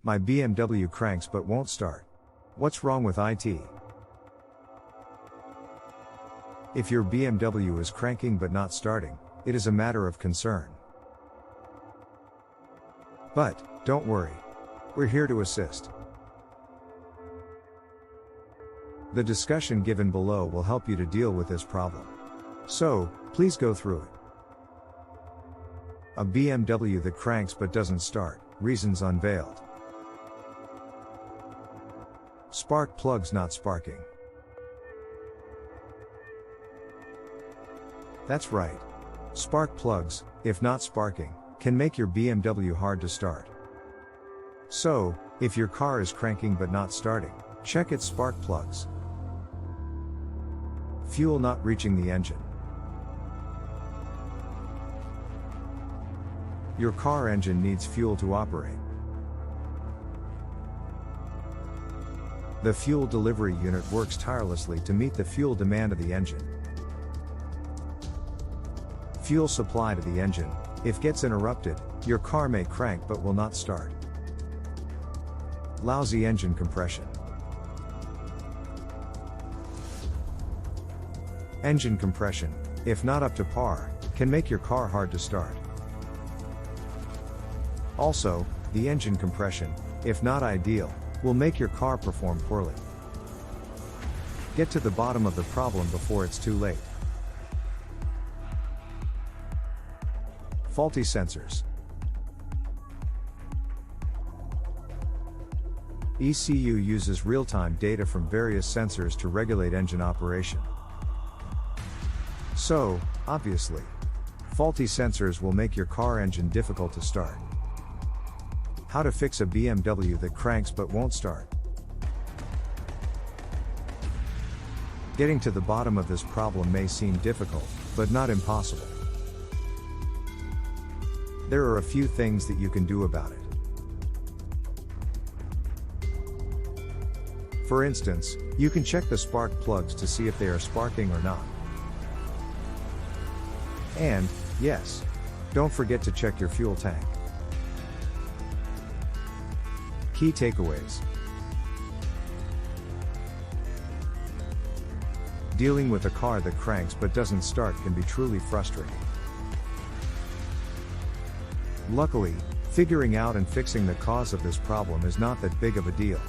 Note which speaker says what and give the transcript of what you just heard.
Speaker 1: My BMW cranks but won't start. What's wrong with it? If your BMW is cranking but not starting, it is a matter of concern. But, don't worry. We're here to assist. The discussion given below will help you to deal with this problem. So, please go through it. A BMW that cranks but doesn't start, reasons unveiled. Spark plugs not sparking. That's right. Spark plugs, if not sparking, can make your BMW hard to start. So, if your car is cranking but not starting, check its spark plugs. Fuel not reaching the engine. Your car engine needs fuel to operate. The fuel delivery unit works tirelessly to meet the fuel demand of the engine. Fuel supply to the engine, if gets interrupted, your car may crank but will not start. Lousy engine compression. Engine compression, if not up to par, can make your car hard to start. Also, the engine compression, if not ideal, will make your car perform poorly. Get to the bottom of the problem before it's too late. Faulty sensors. ECU uses real-time data from various sensors to regulate engine operation. So, obviously, faulty sensors will make your car engine difficult to start. How to fix a BMW that cranks but won't start. Getting to the bottom of this problem may seem difficult, but not impossible. There are a few things that you can do about it. For instance, you can check the spark plugs to see if they are sparking or not. And, yes, don't forget to check your fuel tank. Key takeaways. Dealing with a car that cranks but doesn't start can be truly frustrating. Luckily, figuring out and fixing the cause of this problem is not that big of a deal.